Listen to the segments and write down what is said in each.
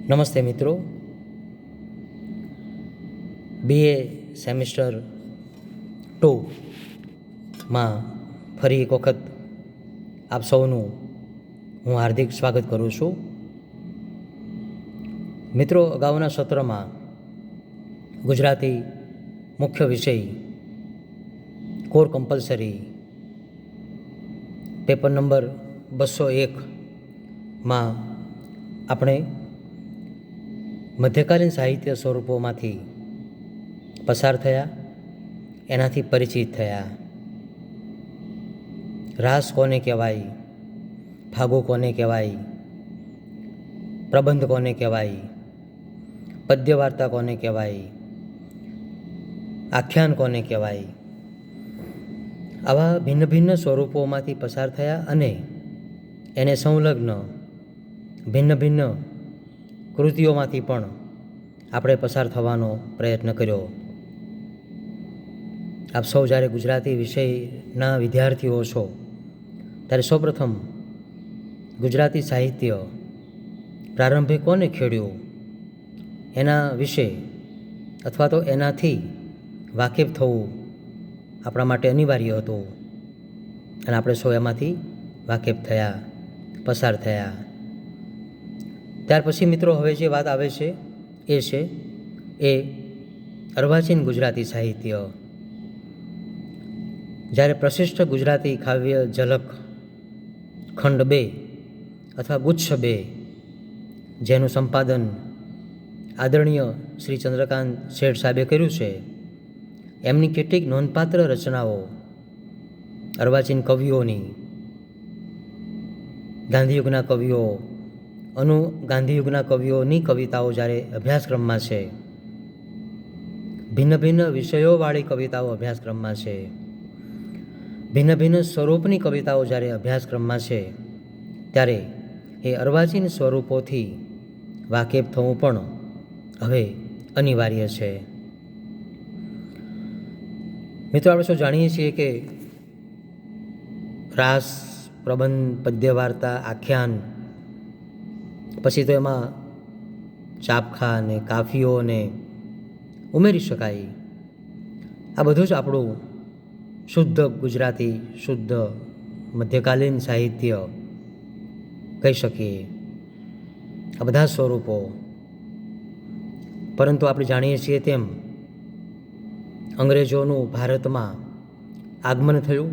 નમસ્તે મિત્રો, BA semester 2માં ફરી એક વખત આપ સૌનું હું હાર્દિક સ્વાગત કરું છું. મિત્રો, અગાઉના સત્રમાં ગુજરાતી મુખ્ય વિષય કોર કમ્પલસરી પેપર નંબર 201માં આપણે મધ્યકાલીન સાહિત્ય સ્વરૂપોમાંથી પસાર થયા, એનાથી પરિચિત થયા. રાસ કોને કહેવાય, ફાગો કોને કહેવાય, પ્રબંધ કોને કહેવાય, પદ્ય વાર્તા કોને કહેવાય, આખ્યાન કોને કહેવાય, આવા ભિન્ન ભિન્ન સ્વરૂપોમાંથી પસાર થયા અને એને સંલગ્ન ભિન્ન ભિન્ન કૃતિઓમાંથી પણ આપણે પસાર થવાનો પ્રયત્ન કર્યો. આપ સૌ જ્યારે ગુજરાતી વિષયના વિદ્યાર્થીઓ છો ત્યારે સૌપ્રથમ ગુજરાતી સાહિત્ય પ્રારંભે કોને ખેડ્યું એના વિશે અથવા તો એનાથી વાકેફ થવું આપણા માટે અનિવાર્ય હતું અને આપણે સૌ એમાંથી વાકેફ થયા, પસાર થયા. ત્યાર પછી મિત્રો હવે જે વાત આવે છે એ અર્વાચીન ગુજરાતી સાહિત્ય. જ્યારે પ્રશિષ્ટ ગુજરાતી કાવ્ય ઝલક ખંડ 2 અથવા ગુચ્છ 2 જેનું સંપાદન આદરણીય શ્રી ચંદ્રકાંત શેઠ સાહેબે કર્યું છે, એમની કેટલીક નોંધપાત્ર રચનાઓ અર્વાચીન કવિઓની, ગાંધીયુગના કવિઓ, ગાંધીયુગના કવિઓની કવિતાઓ જ્યારે અભ્યાસક્રમમાં છે, ભિન્ન ભિન્ન વિષયોવાળી કવિતાઓ અભ્યાસક્રમમાં છે, ભિન્ન ભિન્ન સ્વરૂપની કવિતાઓ જ્યારે અભ્યાસક્રમમાં છે, ત્યારે એ અર્વાચીન સ્વરૂપોથી વાકેફ થવું પણ હવે અનિવાર્ય છે. મિત્રો, આપણે સૌ જાણીએ છીએ કે રાસ, પ્રબંધ, પદ્ય વાર્તા, આખ્યાન, પછી તો એમાં ચાપખા ને કાફીઓ ને ઉમેરી શકાય. આ બધું જ આપણું શુદ્ધ ગુજરાતી, શુદ્ધ મધ્યકાલીન સાહિત્ય કહી શકીએ, આ બધા સ્વરૂપો. પરંતુ આપણે જાણીએ છીએ તેમ અંગ્રેજોનું ભારતમાં આગમન થયું.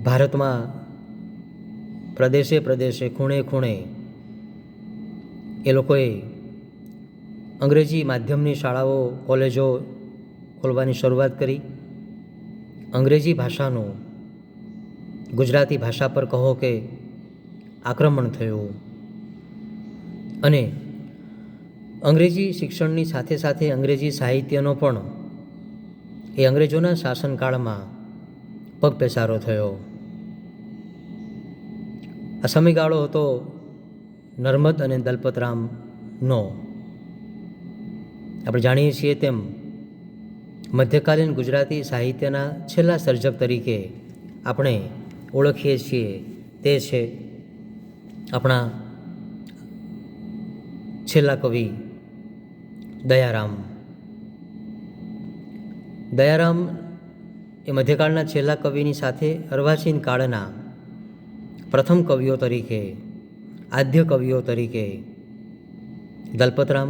ભારતમાં પ્રદેશે પ્રદેશે, ખૂણે ખૂણે એ લોકોએ અંગ્રેજી માધ્યમની શાળાઓ, કોલેજો ખોલવાની શરૂઆત કરી. અંગ્રેજી ભાષાનું ગુજરાતી ભાષા પર કહો કે આક્રમણ થયું અને અંગ્રેજી શિક્ષણની સાથે સાથે અંગ્રેજી સાહિત્યનો પણ એ અંગ્રેજોના શાસનકાળમાં પગપેસારો થયો. આ સમયગાળો હતો નર્મદ અને દલપતરામનો. આપણે જાણીએ છીએ તેમ મધ્યકાલીન ગુજરાતી સાહિત્યના છેલ્લા સર્જક તરીકે આપણે ઓળખીએ છીએ તે છે આપણા છેલ્લા કવિ દયારામ. દયારામ એ મધ્યકાળના છેલ્લા કવિની સાથે અર્વાચીન કાળના પ્રથમ કવિઓ તરીકે, આદ્ય કવિઓ તરીકે દલપતરામ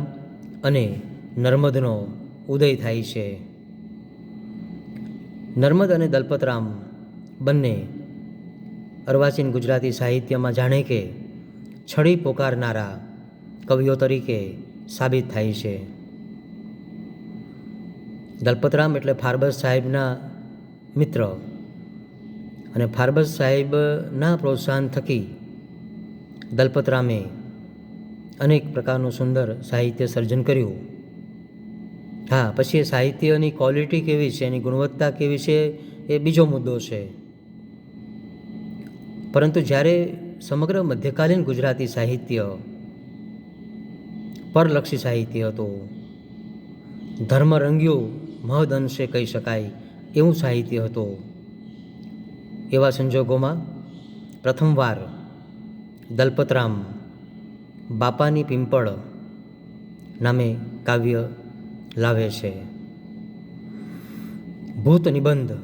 અને નર્મદનો ઉદય થાય છે. નર્મદ અને દલપતરામ બંને અર્વાચીન ગુજરાતી સાહિત્યમાં જાણે કે છડી પોકારનારા કવિઓ તરીકે સાબિત થાય છે. દલપતરામ એટલે ફારબસ સાહેબના મિત્ર અને ફારબસ સાહેબના પ્રોત્સાહન થકી દલપતરામે અનેક પ્રકારનું સુંદર સાહિત્ય સર્જન કર્યું. હા, પછી એ સાહિત્યની ક્વોલિટી કેવી છે, એની ગુણવત્તા કેવી છે એ બીજો મુદ્દો છે. પરંતુ જ્યારે સમગ્ર મધ્યકાલીન ગુજરાતી સાહિત્ય પરલક્ષી સાહિત્ય હતું, ધર્મરંગ્યું મહદ અંશે કહી શકાય એવું સાહિત્ય હતું, એવા સંજોગોમાં પ્રથમવાર દલપતરામ બાપાની પિંપળ નામે કાવ્ય લાવે છે. ભૂત નિબંધ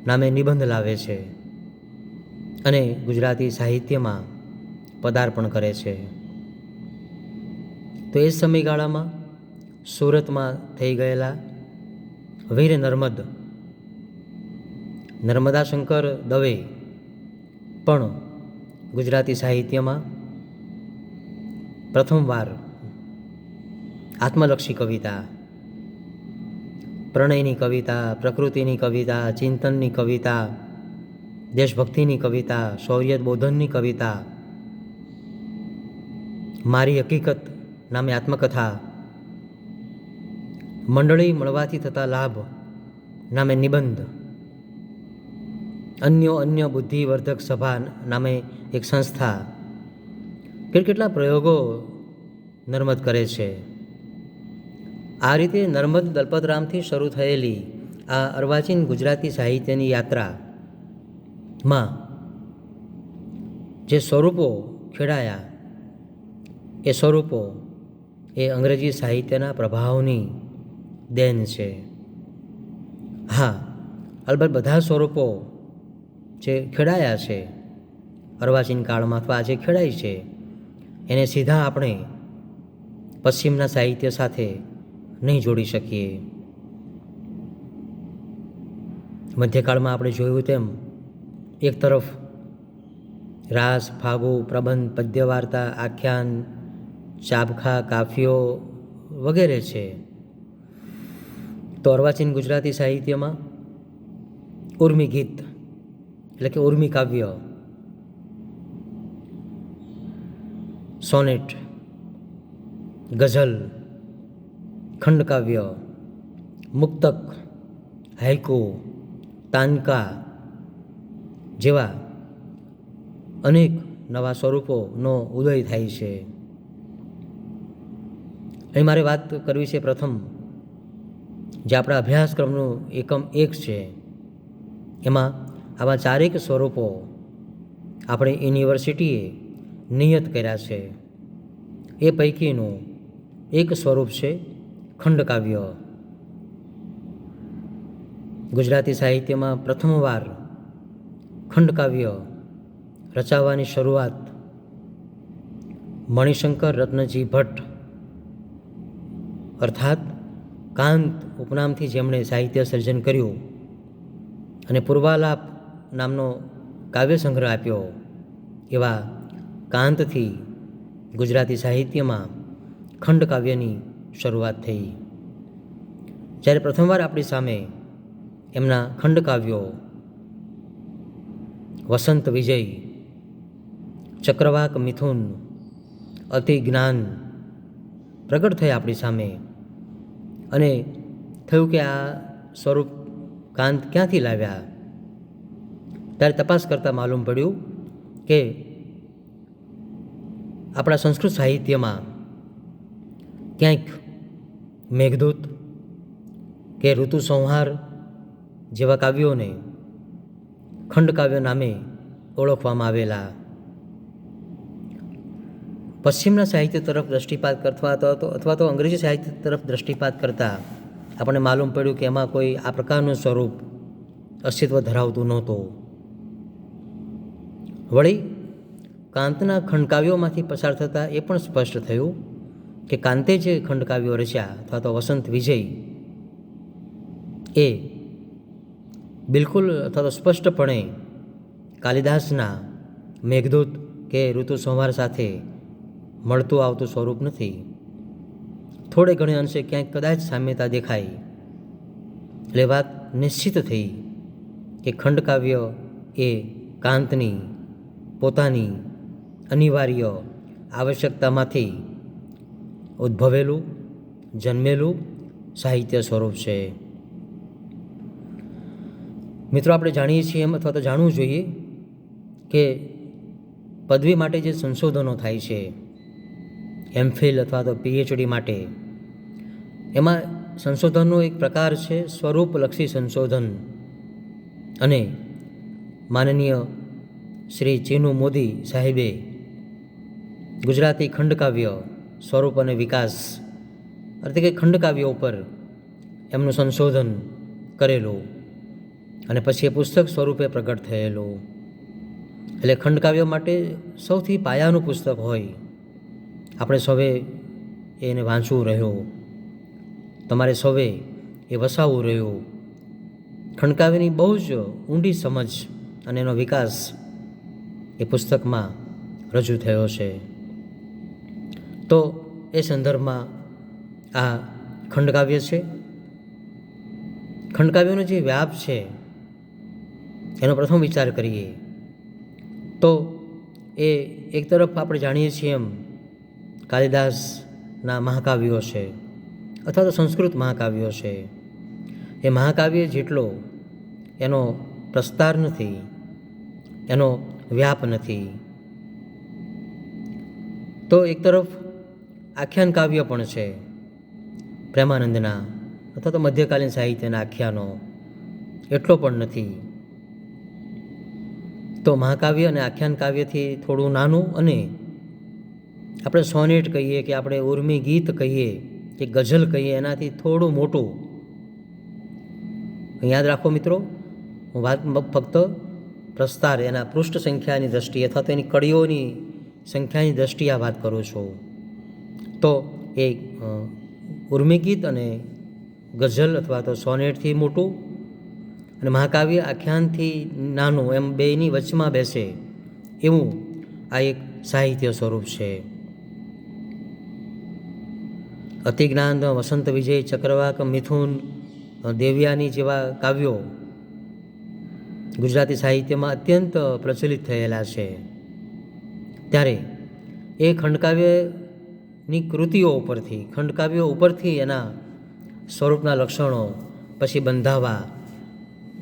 નામે નિબંધ લાવે છે અને ગુજરાતી સાહિત્યમાં પદાર્પણ કરે છે. તો એ સમયગાળામાં સુરતમાં થઈ ગયેલા વીર નર્મદાશંકર દવે પણ ગુજરાતી સાહિત્યમાં પ્રથમવાર આત્મલક્ષી કવિતા, પ્રણયની કવિતા, પ્રકૃતિની કવિતા, ચિંતનની કવિતા, દેશભક્તિની કવિતા, શૌર્ય બોધનની કવિતા, મારી હકીકત નામે આત્મકથા, મંડળી મળવાથી થતા લાભ નામે નિબંધ, અન્ય બુદ્ધિવર્ધક સભા નામે એક સંસ્થા, કેટલા પ્રયોગો નર્મદ કરે છે. આ રીતે નર્મદ દલપતરામથી શરૂ થયેલી આ અર્વાચીન ગુજરાતી સાહિત્યની યાત્રામાં જે સ્વરૂપો ખેડાયા એ સ્વરૂપો એ અંગ્રેજી સાહિત્યના પ્રભાવની દેન છે. હા, અલબત્ત બધા સ્વરૂપો જે ખેડાયા છે અર્વાચીન કાળમાં અથવા આજે ખેડાય છે એને સીધા આપણે પશ્ચિમના સાહિત્ય સાથે નહીં જોડી શકીએ. મધ્યકાળમાં આપણે જોયું તેમ એક તરફ રાસ, ફાગુ, પ્રબંધ, પદ્ય વાર્તા, આખ્યાન, ચાબખા, કાફિયો વગેરે છે. તો અર્વાચીન ગુજરાતી સાહિત્યમાં ઉર્મી ગીત એટલે કે ઉર્મી કાવ્ય, સોનેટ, ગઝલ, ખંડકાવ્ય, મુક્તક, હાઇકુ, તાનકા જેવા અનેક નવા સ્વરૂપોનો ઉદય થાય છે. અહીં મારે વાત કરવી છે પ્રથમ જે આપણા અભ્યાસક્રમનું એકમ 1 છે એમાં આવા ચારેક સ્વરૂપો આપણી યુનિવર્સિટીએ નિયત કર્યા છે. એ પૈકીનું એક સ્વરૂપ છે ખંડકાવ્ય. ગુજરાતી સાહિત્યમાં પ્રથમવાર ખંડકાવ્ય રચાવવાની શરૂઆત મણિશંકર રત્નજી ભટ્ટ અર્થાત કાંત ઉપનામથી જેમણે સાહિત્ય સર્જન કર્યું અને પૂર્વાલાપ નામનો કાવ્ય સંગ્રહ આપ્યો એવા કાંતથી ગુજરાતી સાહિત્યમાં ખંડકાવ્યની શરૂઆત થઈ. જ્યારે પ્રથમવાર આપણી સામે એમના ખંડકાવ્યો વસંત વિજય, ચક્રવાક મિથુન, અતિ જ્ઞાન પ્રગટ થયા આપણી સામે અને થયું કે આ સ્વરૂપ કાંત ક્યાંથી લાવ્યા. ત્યારે તપાસ કરતાં માલુમ પડ્યું કે આપણા સંસ્કૃત સાહિત્યમાં ક્યાંક મેઘદૂત કે ઋતુ સંહાર જેવા કાવ્યોને ખંડકાવ્ય નામે ઓળખવામાં આવેલા. પશ્ચિમના સાહિત્ય તરફ દૃષ્ટિપાત કરતા અથવા તો અંગ્રેજી સાહિત્ય તરફ દૃષ્ટિપાત કરતાં આપણને માલુમ પડ્યું કે એમાં કોઈ આ પ્રકારનું સ્વરૂપ અસ્તિત્વ ધરાવતું નહોતું. વળી કાંતના ખંડકાવ્યોમાંથી પસાર થતાં એ પણ સ્પષ્ટ થયું કે કાંતે જે ખંડકાવ્યો રચ્યા અથવા તો વસંત વિજય એ બિલકુલ અથવા તો સ્પષ્ટપણે કાલિદાસના મેઘદૂત કે ઋતુ સંહાર સાથે મળતું આવતું સ્વરૂપ નથી. થોડે ઘણે અંશે ક્યાંક કદાચ સામ્યતા દેખાય એટલે વાત નિશ્ચિત થઈ કે ખંડકાવ્ય એ કાંતની પોતાની અનિવાર્ય આવશ્યકતામાંથી ઉદ્ભવેલું જન્મેલું સાહિત્ય સ્વરૂપ છે. મિત્રો, આપણે જાણીએ છીએ એમ અથવા તો જાણવું જોઈએ કે પદવી માટે જે સંશોધનો થાય છે એમફિલ અથવા તો પીએચડી માટે, એમાં સંશોધનનો એક પ્રકાર છે સ્વરૂપલક્ષી સંશોધન. અને માનનીય શ્રી ચીનુ મોદી સાહેબે ગુજરાતી ખંડકાવ્ય સ્વરૂપ અને વિકાસ એટલે કે ખંડકાવ્યો ઉપર એમનું સંશોધન કરેલું અને પછી એ પુસ્તક સ્વરૂપે પ્રગટ થયેલું. એટલે ખંડકાવ્યો માટે સૌથી પાયાનું પુસ્તક હોય. આપણે સૌએ એને વાંચવું રહ્યું, તમારે સૌએ એ વસાવવું રહ્યું. ખંડકાવ્યની બહુ જ ઊંડી સમજ અને એનો વિકાસ એ પુસ્તકમાં રજૂ થયો છે. તો એ સંદર્ભમાં આ ખંડકાવ્ય છે. ખંડકાવ્યનો જે વ્યાપ છે એનો પ્રથમ વિચાર કરીએ તો એ એક તરફ આપણે જાણીએ છીએ એમ કાલિદાસના મહાકાવ્યો છે અથવા તો સંસ્કૃત મહાકાવ્યો છે. એ મહાકાવ્ય જેટલો એનો પ્રસ્તાર નથી, એનો વ્યાપ નથી. તો એક તરફ આખ્યાન કાવ્ય પણ છે પ્રેમાનંદના અથવા તો મધ્યકાલીન સાહિત્યના આખ્યાનો, એટલો પણ નથી. તો મહાકાવ્ય અને આખ્યાન કાવ્યથી થોડું નાનું અને આપણે સોનેટ કહીએ કે આપણે ઉર્મી ગીત કહીએ કે ગઝલ કહીએ એનાથી થોડું મોટું. યાદ રાખો મિત્રો, હું વાત ફક્ત પ્રસ્તાર એના પૃષ્ઠ સંખ્યાની દ્રષ્ટિએ અથવા તો એની કડીઓની સંખ્યાની દ્રષ્ટિએ આ વાત કરું છું. તો એ ઉર્મી ગીત અને ગઝલ અથવા તો સોનેટથી મોટું અને મહાકાવ્ય આખ્યાનથી નાનું, એમ બેની વચમાં બેસે એવું આ એક સાહિત્ય સ્વરૂપ છે. અતિજ્ઞાન, વસંત વિજય, ચક્રવાક, મિથુન, દેવયાની જેવા કાવ્યો ગુજરાતી સાહિત્યમાં અત્યંત પ્રચલિત થયેલા છે. ત્યારે એ ખંડકાવ્યની કૃતિઓ ઉપરથી, ખંડકાવ્યો ઉપરથી એના સ્વરૂપના લક્ષણો પછી બંધાવા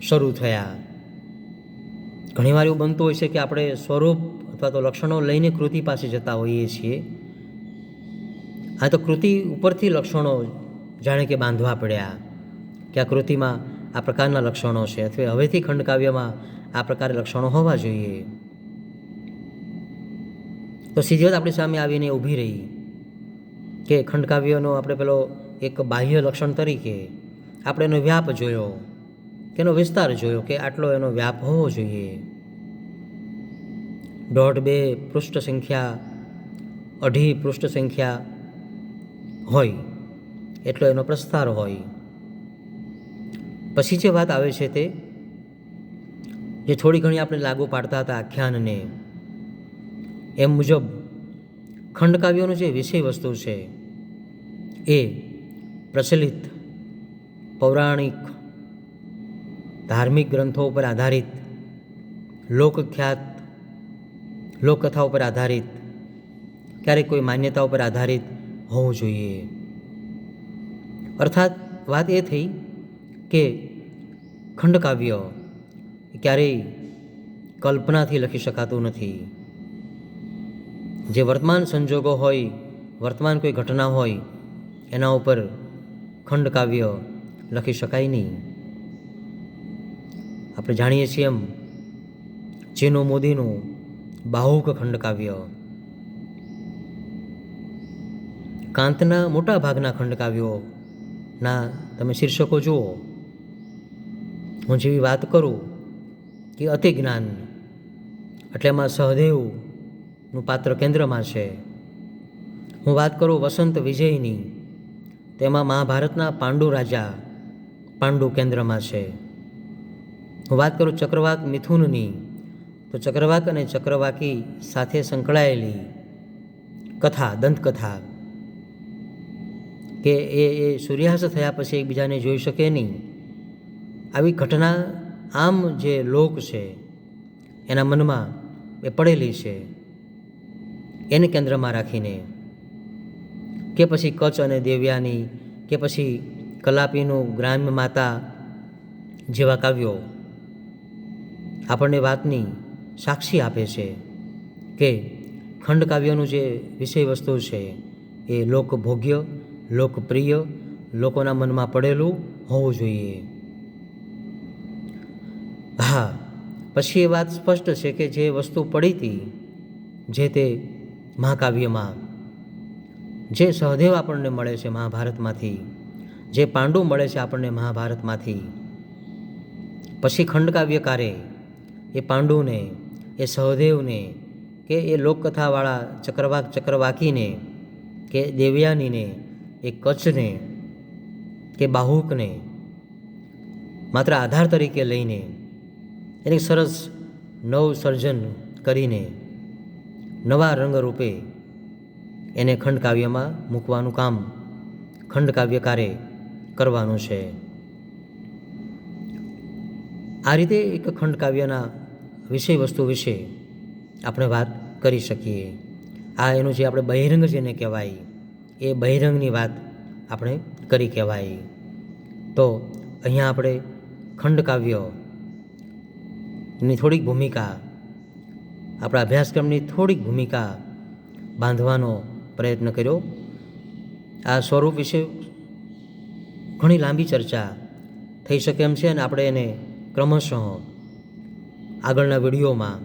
શરૂ થયા. ઘણીવાર એવું બનતું હોય છે કે આપણે સ્વરૂપ અથવા તો લક્ષણો લઈને કૃતિ પાસે જતા હોઈએ છીએ. આ તો કૃતિ ઉપરથી લક્ષણો જાણે કે બાંધવા પડ્યા કે આ કૃતિમાં આ પ્રકારના લક્ષણો છે અથવા હવેથી ખંડકાવ્યમાં આ પ્રકારે લક્ષણો હોવા જોઈએ. તો સીધી વાત આપણી સામે આવીને ઊભી રહી કે ખંડકાવ્યનો આપણે પેલો એક બાહ્ય લક્ષણ તરીકે આપણે એનો વ્યાપ જોયો કે એનો વિસ્તાર જોયો કે આટલો એનો વ્યાપ હોવો જોઈએ. 1.5-2 પૃષ્ઠ સંખ્યા, 2.5 પૃષ્ઠ સંખ્યા હોય એટલો એનો પ્રસ્તાર હોય. પછી જે વાત આવે છે તે જે થોડી ઘણી આપણે લાગુ પાડતા હતા આખ્યાનને, એમ મુજબ ખંડકાવ્યોનો જે વિષય વસ્તુ છે એ પ્રચલિત પૌરાણિક ધાર્મિક ગ્રંથો ઉપર આધારિત, લોકખ્યાત લોકકથા ઉપર આધારિત, ક્યારેક કોઈ માન્યતા ઉપર આધારિત હોવું જોઈએ. અર્થાત વાત એ થઈ કે ખંડકાવ્ય ક્યારેય કલ્પનાથી લખી શકાતું નથી. જે વર્તમાન સંજોગો હોય, વર્તમાન કોઈ ઘટના હોય એના ઉપર ખંડકાવ્ય લખી શકાય નહીં. આપણે જાણીએ છીએ એમ ચીનો મોદીનું બાહુક ખંડકાવ્ય, કાંતના મોટા ભાગના ખંડકાવ્યોના તમે શીર્ષકો જુઓ. હું જેવી વાત કરું કે અતિજ્ઞાન એટલે એમાં સહદેવનું પાત્ર કેન્દ્રમાં છે. હું વાત કરું વસંત વિજયની, તેમાં મહાભારતના પાંડુ રાજા પાંડુ કેન્દ્રમાં છે. હું વાત કરું ચક્રવાક મિથુનની, તો ચક્રવાક અને ચક્રવાકી સાથે સંકળાયેલી કથા, દંતકથા કે એ સૂર્યાસ્ત થયા પછી એકબીજાને જોઈ શકે નહીં, આવી ઘટના આમ જે લોક છે એના મનમાં એ પડેલી છે, એને કેન્દ્રમાં રાખીને, કે પછી કચ્છ અને દેવ્યાની, કે પછી કલાપીનું ગ્રામ્ય માતા જેવા કાવ્યો આપણને વાતની સાક્ષી આપે છે કે ખંડકાવ્યનું જે વિષય વસ્તુ છે એ લોકભોગ્ય, લોકપ્રિય, લોકોના મનમાં પડેલું હોવું જોઈએ. હા, પછી એ વાત સ્પષ્ટ છે કે જે વસ્તુ પડી હતી, જે તે મહાકાવ્યમાં જે સહદેવ આપણને મળે છે મહાભારતમાંથી, જે પાંડુ મળે છે આપણને મહાભારતમાંથી, પછી ખંડકાવ્યકારે એ પાંડુને, એ સહદેવને, કે એ લોકકથાવાળા ચક્રવાકીને, કે દેવયાનીને, એ કચ્છને, કે બાહુકને માત્ર આધાર તરીકે લઈને એને સરસ નવસર્જન કરીને નવા રંગરૂપે એને ખંડકાવ્યમાં મૂકવાનું કામ ખંડકાવ્યકારે કરવાનું છે. આ રીતે એક ખંડકાવ્યના વિષય વસ્તુ વિશે આપણે વાત કરી શકીએ. આ એનું જે આપણે બહિરંગ જેને કહેવાય એ બહિરંગની વાત આપણે કરી કહેવાય. તો અહીંયા આપણે ખંડકાવ્યની થોડીક ભૂમિકા, આપણા અભ્યાસક્રમની થોડીક ભૂમિકા બાંધવાનો પ્રયત્ન કર્યો. આ સ્વરૂપ વિશે ઘણી લાંબી ચર્ચા થઈ શકે એમ છે અને આપણે એને ક્રમશઃ આગળના વિડીયોમાં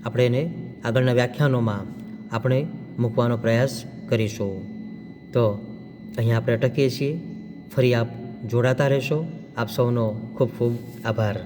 આપણે એને આગળના વ્યાખ્યાનોમાં આપણે મૂકવાનો પ્રયાસ કરીશું. તો અહીંયા આપણે અટકીએ છીએ. ફરી આપ જોડાતા રહેશો. આપ સૌનો ખૂબ ખૂબ આભાર.